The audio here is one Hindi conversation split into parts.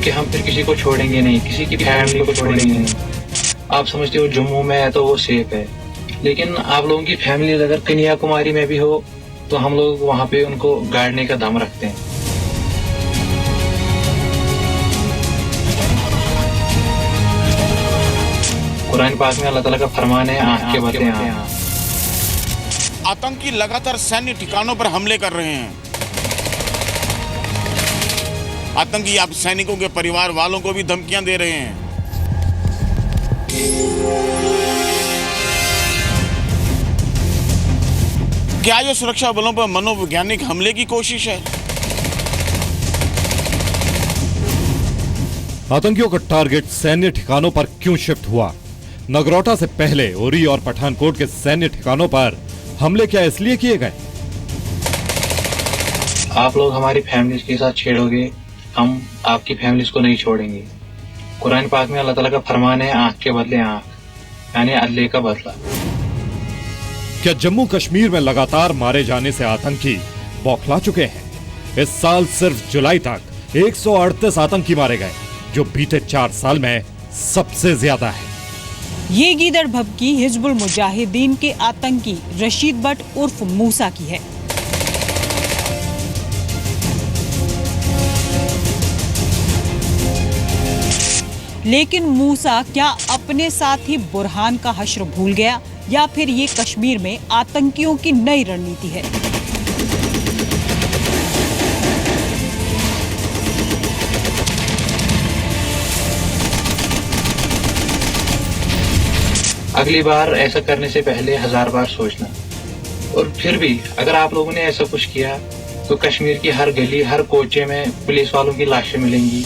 क्योंकि हम फिर किसी को छोड़ेंगे नहीं, किसी की फैमिली को छोड़ेंगे नहीं। आप समझते हो जम्मू में है तो वो सेफ है, लेकिन आप लोगों की फैमिली अगर कन्याकुमारी में भी हो तो हम लोग वहाँ पे उनको गाड़ने का दम रखते हैं। कुरान पाक में अल्लाह ताला का फरमान है, आँख के बदले आँख। आतंकी लगातार सैन्य ठिकानों पर हमले कर रहे हैं। आतंकी अब सैनिकों के परिवार वालों को भी धमकियां दे रहे हैं। क्या ये सुरक्षा बलों पर मनोवैज्ञानिक हमले की कोशिश है? आतंकियों का टारगेट सैन्य ठिकानों पर क्यों शिफ्ट हुआ? नगरोटा से पहले उरी और पठानकोट के सैन्य ठिकानों पर हमले क्या इसलिए किए गए? आप लोग हमारी फैमिलीज के साथ छेड़ोगे, हम आपकी फैमिलीज को नहीं छोड़ेंगे। कुरान पाक में अल्लाह ताला का फरमान है, आँख के बदले आँख, यानी अल्लाह का बदला। क्या जम्मू कश्मीर में लगातार मारे जाने से आतंकी बौखला चुके हैं? इस साल सिर्फ जुलाई तक 138 आतंकी मारे गए, जो बीते 4 साल में सबसे ज्यादा है। ये गीदड़ भभकी हिजबुल मुजाहिदीन के आतंकी रशीद बट उर्फ मूसा की है। लेकिन मूसा क्या अपने साथ ही बुरहान का हश्र भूल गया, या फिर ये कश्मीर में आतंकियों की नई रणनीति है? अगली बार ऐसा करने से पहले 1000 बार सोचना। और फिर भी अगर आप लोगों ने ऐसा कुछ किया तो कश्मीर की हर गली, हर कोचे में पुलिस वालों की लाशें मिलेंगी।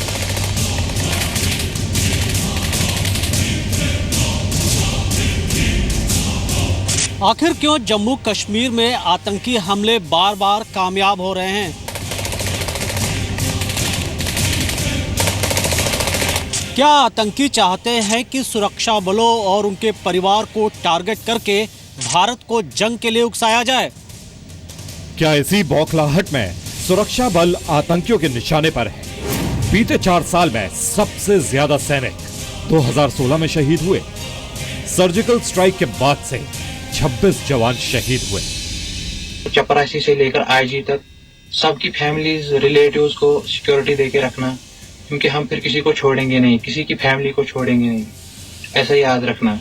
आखिर क्यों जम्मू कश्मीर में आतंकी हमले बार बार कामयाब हो रहे हैं? क्या आतंकी चाहते हैं कि सुरक्षा बलों और उनके परिवार को टारगेट करके भारत को जंग के लिए उकसाया जाए? क्या इसी बौखलाहट में सुरक्षा बल आतंकियों के निशाने पर है? बीते 4 साल में सबसे ज्यादा सैनिक 2016 में शहीद हुए। सर्जिकल स्ट्राइक के बाद से 26 जवान शहीद हुए। चपरासी से लेकर आईजी तक सबकी फैमिलीज, रिलेटिव्स को सिक्योरिटी देके रखना, क्योंकि हम फिर किसी को छोड़ेंगे नहीं, किसी की फैमिली को छोड़ेंगे नहीं, ऐसा याद रखना।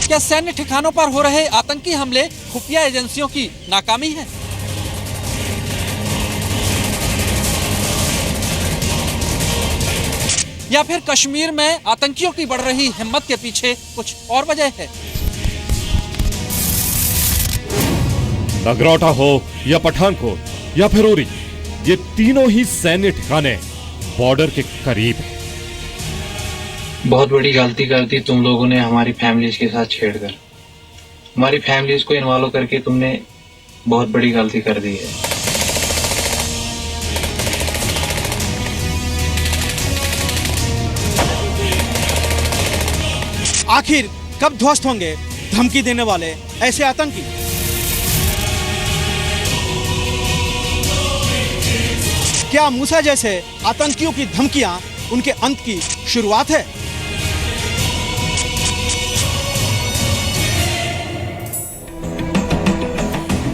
क्या सैन्य ठिकानों पर हो रहे आतंकी हमले खुफिया एजेंसियों की नाकामी है? या फिर कश्मीर में आतंकियों की बढ़ रही हिम्मत के पीछे कुछ और वजह है? नगरोटा हो या पठानकोट या फिर उरी, ये तीनों ही सैन्य ठिकाने बॉर्डर के करीब हैं। बहुत बड़ी गलती कर दी तुम लोगों ने हमारी फैमिलीज के साथ छेड़कर। हमारी फैमिलीज को इन्वॉल्व करके तुमने बहुत बड़ी गलती कर दी है। आखिर कब ध्वस्त होंगे धमकी देने वाले ऐसे आतंकी? क्या मूसा जैसे आतंकियों की धमकियां उनके अंत की शुरुआत है?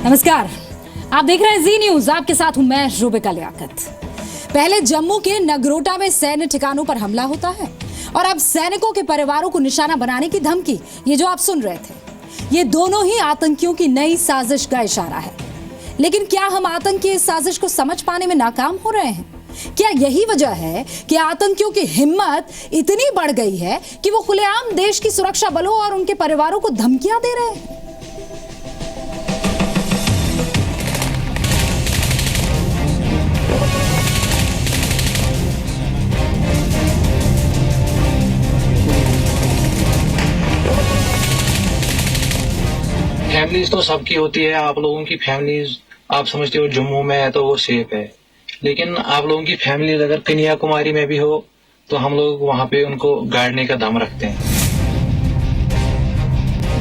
नमस्कार, आप देख रहे हैं जी न्यूज। आपके साथ हूं मैं रुबिका लियाकत। पहले जम्मू के नगरोटा में सैन्य ठिकानों पर हमला होता है और अब सैनिकों के परिवारों को निशाना बनाने की धमकी, ये जो आप सुन रहे थे, ये दोनों ही आतंकियों की नई साजिश का इशारा है। लेकिन क्या हम आतंकी इस साजिश को समझ पाने में नाकाम हो रहे हैं? क्या यही वजह है कि आतंकियों की हिम्मत इतनी बढ़ गई है कि वो खुलेआम देश की सुरक्षा बलों और उनके परिवारों को धमकियां दे रहे हैं? फैमिलीज तो सबकी होती है। आप लोगों की फैमिलीज, आप समझते हो जम्मू में है तो वो सेफ है, लेकिन आप लोगों की फैमिलीज अगर कन्याकुमारी में भी हो तो हम लोग वहाँ पे उनको गाड़ने का दम रखते हैं।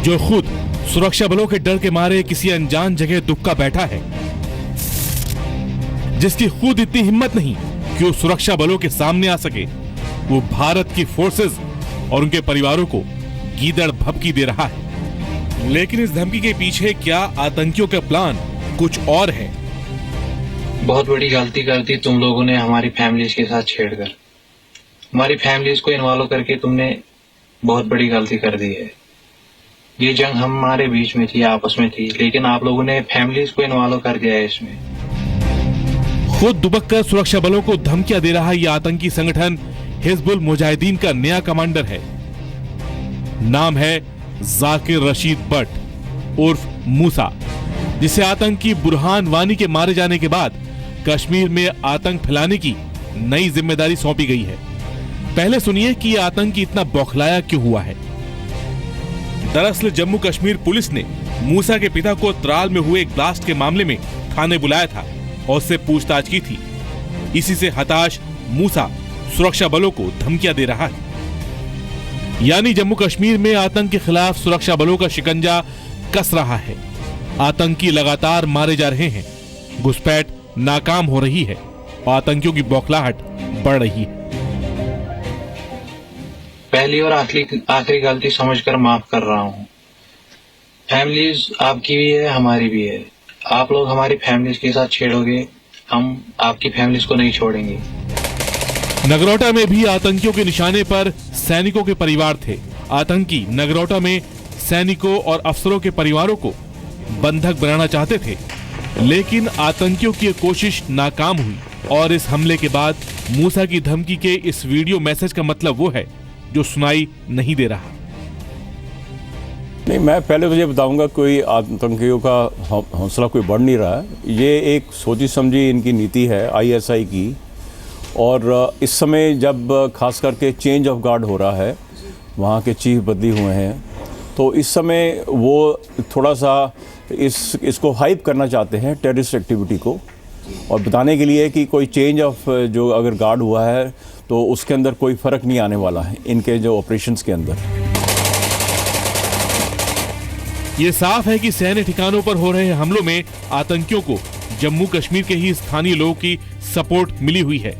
जो खुद सुरक्षा बलों के डर के मारे किसी अनजान जगह दुबका बैठा है, जिसकी खुद इतनी हिम्मत नहीं कि वो सुरक्षा बलों के सामने आ सके। वो भारत की फोर्सेस और उनके परिवारों को गीदड़ भभकी दे रहा है। लेकिन इस धमकी के पीछे क्या आतंकियों का प्लान कुछ और है? बहुत बड़ी गलती कर दी तुम लोगों ने हमारी फैमिलीज के साथ छेड़कर। हमारी फैमिलीज को इन्वॉल्व करके तुमने बहुत बड़ी गलती कर दी है। ये जंग हमारे बीच में थी, आपस में थी, लेकिन आप लोगों ने फैमिलीज को इन्वॉल्व कर दिया है इसमें। खुद दुबक कर सुरक्षा बलों को धमकियां दे रहा यह आतंकी संगठन हिजबुल मुजाहिदीन का नया कमांडर है। नाम है जाकिर रशीद बट उर्फ मूसा, जिसे आतंकी बुरहान वानी के मारे जाने के बाद कश्मीर में आतंक फैलाने की नई जिम्मेदारी सौंपी गई है। पहले सुनिए कि यह आतंकी इतना बौखलाया क्यों हुआ है। दरअसल जम्मू कश्मीर पुलिस ने मूसा के पिता को त्राल में हुए एक ब्लास्ट के मामले में थाने बुलाया था और उससे पूछताछ की थी। इसी से हताश मूसा सुरक्षा बलों को धमकियां दे रहा है। यानी जम्मू कश्मीर में आतंक के खिलाफ सुरक्षा बलों का शिकंजा कस रहा है। आतंकी लगातार मारे जा रहे हैं, घुसपैठ नाकाम हो रही है और आतंकियों की बौखलाहट बढ़ रही है। पहली और आखिरी गलती समझकर माफ कर रहा हूँ। फैमिलीज आपकी भी है, हमारी भी है। आप लोग हमारी फैमिलीज के साथ छेड़ोगे, हम आपकी फैमिलीज को नहीं छोड़ेंगे। नगरोटा में भी आतंकियों के निशाने पर सैनिकों के परिवार थे। आतंकी नगरोटा में सैनिकों और अफसरों के परिवारों को बंधक बनाना चाहते थे, लेकिन आतंकियों की कोशिश नाकाम हुई। और इस हमले के बाद मूसा की धमकी के इस वीडियो मैसेज का मतलब वो है जो सुनाई नहीं दे रहा। नहीं, मैं पहले तो ये बताऊंगा, कोई आतंकियों का हौसला कोई बढ़ नहीं रहा है। ये एक सोची समझी इनकी नीति है ISI की। और इस समय जब खास करके चेंज ऑफ गार्ड हो रहा है, वहाँ के चीफ बदली हुए हैं, तो इस समय वो थोड़ा सा इसको हाइप करना चाहते हैं, टेररिस्ट एक्टिविटी को, और बताने के लिए कि कोई चेंज ऑफ जो अगर गार्ड हुआ है तो उसके अंदर कोई फ़र्क नहीं आने वाला है इनके जो ऑपरेशंस के अंदर। ये साफ है कि सैन्य ठिकानों पर हो रहे हमलों में आतंकियों को जम्मू कश्मीर के ही स्थानीय लोगों की सपोर्ट मिली हुई है।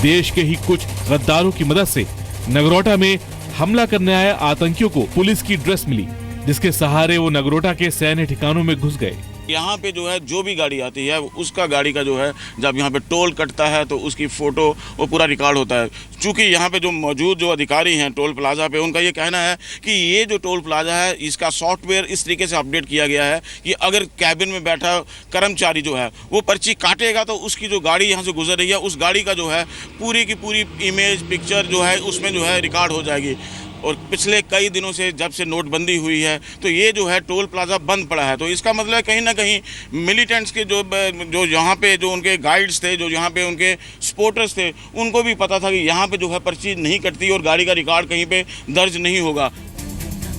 देश के ही कुछ गद्दारों की मदद से नगरोटा में हमला करने आए आतंकियों को पुलिस की ड्रेस मिली, जिसके सहारे वो नगरोटा के सैन्य ठिकानों में घुस गए। यहाँ पे जो है जो भी गाड़ी आती है उसका गाड़ी का जो है जब यहाँ पे टोल कटता है तो उसकी फ़ोटो वो पूरा रिकॉर्ड होता है। चूँकि यहाँ पे जो मौजूद जो अधिकारी हैं टोल प्लाजा पे, उनका ये कहना है कि ये जो टोल प्लाजा है इसका सॉफ्टवेयर इस तरीके से अपडेट किया गया है कि अगर कैबिन में बैठा कर्मचारी जो है वो पर्ची काटेगा तो उसकी जो गाड़ी यहाँ से गुजर रही है उस गाड़ी का जो है पूरी की पूरी इमेज पिक्चर जो है उसमें जो है रिकॉर्ड हो जाएगी। और पिछले कई दिनों से जब से नोटबंदी हुई है तो ये जो है टोल प्लाजा बंद पड़ा है। तो इसका मतलब कहीं ना कहीं मिलिटेंट्स के जो यहाँ पे जो उनके गाइड्स थे, जो यहाँ पे उनके सपोर्टर्स थे, उनको भी पता था कि यहाँ पे जो है पर्ची नहीं कटती और गाड़ी का रिकॉर्ड कहीं पे दर्ज नहीं होगा।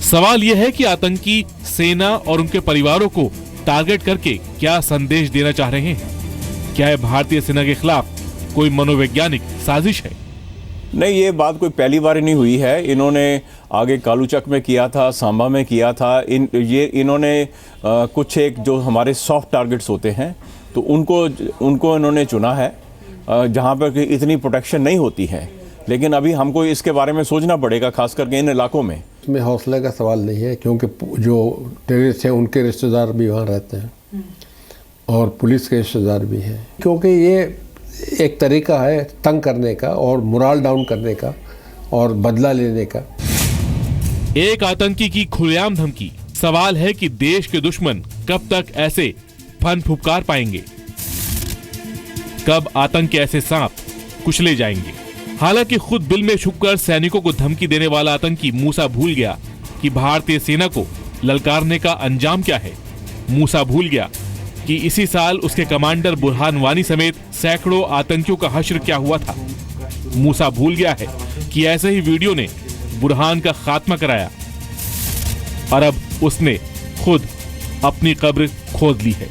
सवाल यह है कि आतंकी सेना और उनके परिवारों को टारगेट करके क्या संदेश देना चाह रहे हैं? क्या है भारतीय सेना के खिलाफ कोई मनोवैज्ञानिक साजिश है? नहीं, ये बात कोई पहली बार नहीं हुई है। इन्होंने आगे कालूचक में किया था, सांबा में किया था। इन्होंने कुछ एक जो हमारे सॉफ्ट टारगेट्स होते हैं तो उनको इन्होंने चुना है जहाँ पर इतनी प्रोटेक्शन नहीं होती है। लेकिन अभी हमको इसके बारे में सोचना पड़ेगा, खास करके इन इलाकों में। इसमें हौसले का सवाल नहीं है, क्योंकि जो टेररिस्ट हैं उनके रिश्तेदार भी वहाँ रहते हैं और पुलिस के रिश्तेदार भी हैं। क्योंकि ये एक तरीका है तंग करने का और मोरल डाउन करने का और बदला लेने का। एक आतंकी की खुलेआम धमकी। सवाल है कि देश के दुश्मन कब तक ऐसे फन फुफकार पाएंगे, कब आतंक के ऐसे सांप कुचले जाएंगे। हालांकि खुद बिल में छुपकर सैनिकों को धमकी देने वाला आतंकी मूसा भूल गया कि भारतीय सेना को ललकारने का अंजाम क्या है। मूसा भूल गया कि इसी साल उसके कमांडर बुरहान वानी समेत सैकड़ों आतंकियों का हश्र क्या हुआ था। मूसा भूल गया है कि ऐसे ही वीडियो ने बुरहान का खात्मा कराया और अब उसने खुद अपनी कब्र खोद ली है।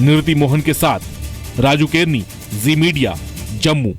निवृत्ति मोहन के साथ राजू केरनी, जी मीडिया, जम्मू।